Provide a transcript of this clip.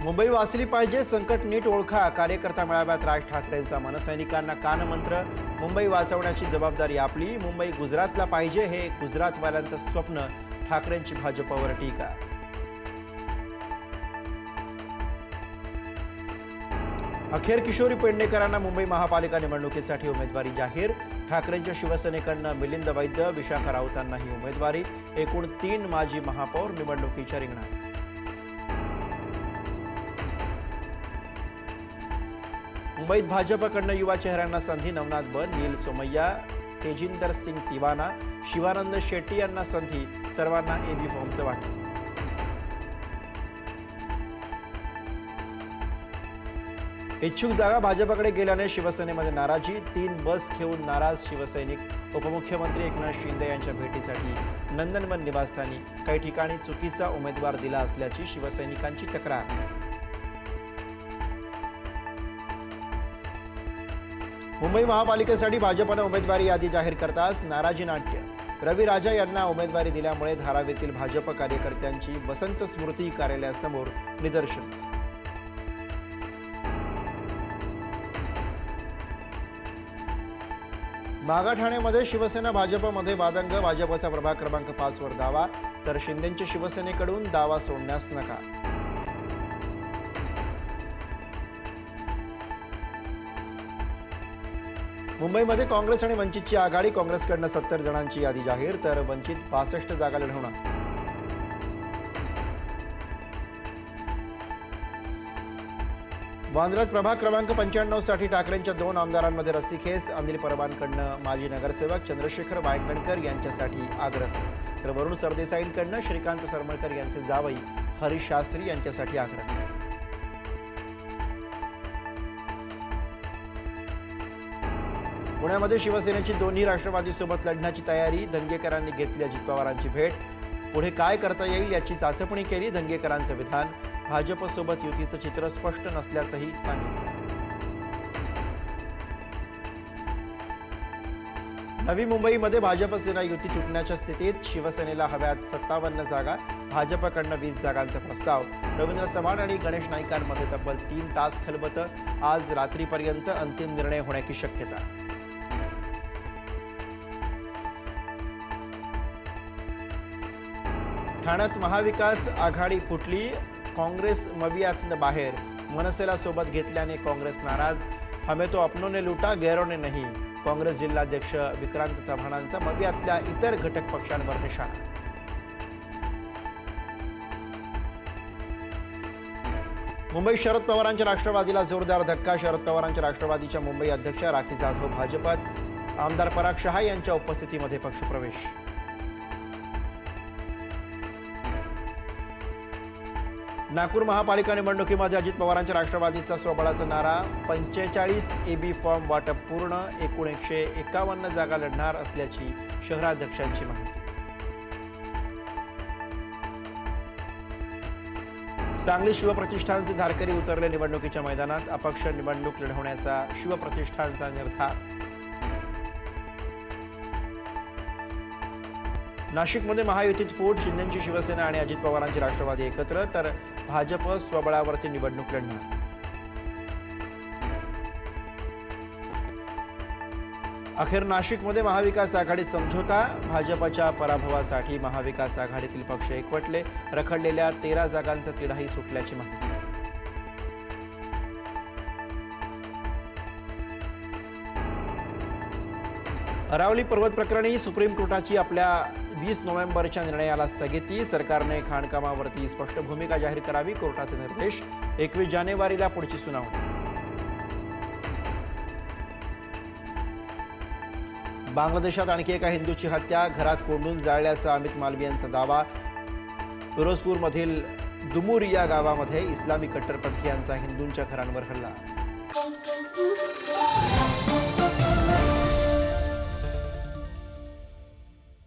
मुंबई वाचली पाहिजे, संकट नीट ओळखा. कार्यकर्ता मेळाव्यात राज ठाकरेंचा मनसैनिकांना कानमंत्र. मुंबई वाचवण्याची जबाबदारी आपली. मुंबई गुजरातला पाहिजे, हे गुजरातवाल्यांचं स्वप्न. ठाकरेंची भाजपवर टीका. अखेर किशोरी पेडणेकरांना मुंबई महापालिका निवडणुकीसाठी उमेदवारी जाहीर. ठाकरेंच्या शिवसेनेकडनं मिलिंद वैद्य, विशाखा राऊतांनाही उमेदवारी. एकूण 3 माजी महापौर निवडणुकीच्या रिंगणात. मुंबईत भाजपकडनं युवा चेहऱ्यांना संधी. नवनाथ बन, नील सोमय्या, तेजिंदर सिंग तिवाना, शिवानंद शेट्टी यांना संधी. सर्वांना एबी फॉर्मचं वाटप. इच्छुक जागा भाजपकडे गेल्याने शिवसेनेमध्ये नाराजी. 3 बस घेऊन नाराज शिवसैनिक. उपमुख्यमंत्री एकनाथ शिंदे यांच्या भेटीसाठी नंदनवन निवासस्थानी. काही ठिकाणी चुकीचा उमेदवार दिला असल्याची शिवसैनिकांची तक्रार. मुंबई महापालिकेसाठी भाजपनं उमेदवारी यादी जाहीर करताच नाराजी नाट्य. रवी राजा यांना उमेदवारी दिल्यामुळे धारावीतील भाजप कार्यकर्त्यांची वसंत स्मृती कार्यालयासमोर निदर्शन. मागाठाण्यामध्ये शिवसेना भाजपमध्ये वादंग. भाजपचा प्रभाग क्रमांक 5 वर दावा, तर शिंदेंच्या शिवसेनेकडून दावा सोडण्यास नकार. मुंबईमध्ये काँग्रेस आणि वंचितची आघाडी. काँग्रेसकडनं 70 जणांची यादी जाहीर, तर वंचित 65 जागा लढवणार. वांद्र्यात प्रभाग क्रमांक 95 साठी ठाकरेंच्या 2 आमदारांमध्ये रस्सीखेच. अनिल परबांकडनं माजी नगरसेवक चंद्रशेखर वायंगणकर यांच्यासाठी आग्रह, तर वरुण सरदेसाईंकडनं श्रीकांत सरमळकर यांचे जावई हरीश शास्त्री यांच्यासाठी आग्रह. पुण्यामध्ये शिवसेनेची दोन्ही राष्ट्रवादीसोबत लढण्याची तयारी. धनगेकरांनी घेतली अजित पवारांची भेट. पुढे काय करता येईल याची चाचपणी केली. धनगेकरांचं विधान. भाजपसोबत युतीचं चित्र स्पष्ट नसल्याचंही सांगितलं. नवी मुंबईमध्ये भाजप सेना युती तुटण्याच्या स्थितीत. शिवसेनेला हव्यात 57 जागा, भाजपकडनं 20 जागांचा प्रस्ताव. रवींद्र चव्हाण आणि गणेश नाईकांमध्ये तब्बल 3 तास खलबतं. आज रात्रीपर्यंत अंतिम निर्णय होण्याची शक्यता. ठाण्यात महाविकास आघाडी फुटली. काँग्रेस मवियातनं बाहेर. मनसेला सोबत घेतल्याने काँग्रेस नाराज. हमें तो अपनों ने लूटा, गैरों ने नहीं. काँग्रेस जिल्हाध्यक्ष विक्रांत चव्हाणांचा मवियातल्या इतर घटक पक्षांवर निशाणा. मुंबईत शरद पवारांच्या राष्ट्रवादीला जोरदार धक्का. शरद पवारांच्या राष्ट्रवादीच्या मुंबई अध्यक्षा राखी जाधव भाजपात. आमदार पराग शहा यांच्या उपस्थितीमध्ये पक्षप्रवेश. नागपूर महापालिका निवडणुकीमध्ये अजित पवारांच्या राष्ट्रवादीचा स्वबळाचा नारा. 45 एबी फॉर्म वाटप पूर्ण. एकूण 151 जागा लढणार असल्याची शहराध्यक्षांची माहिती. सांगली शिवप्रतिष्ठानचे धारकरी उतरले निवडणुकीच्या मैदानात. अपक्ष निवडणूक लढवण्याचा शिवप्रतिष्ठानचा निर्धार. नाशिकमध्ये महायुतीत फूट. शिंदेची शिवसेना आणि अजित पवारांची राष्ट्रवादी एकत्र, तर भाजप स्वबळावरती निवडणूक लढणार. अखेर नाशिकमध्ये महाविकास आघाडी समझोता. भाजपच्या पराभवासाठी महाविकास आघाडीतील पक्ष एकवटले. रखडलेल्या 13 जागांचा तिढाही सुटल्याची माहिती. अरावली पर्वत प्रकरणी सुप्रीम कोर्टाची आपल्या 20 नोव्हेंबरच्या निर्णयाला स्थगिती. सरकारने खाणकामावरती स्पष्ट भूमिका जाहीर करावी, कोर्टाचे निर्देश. 21 जानेवारीला पुढची सुनावणी. बांगलादेशात आणखी एका हिंदूची हत्या. घरात कोंडून जाळल्याचा अमित मालवी यांचा दावा. फिरोजपूरमधील दुमुरिया गावामध्ये इस्लामी कट्टरपंथीयांचा हिंदूंच्या घरांवर हल्ला.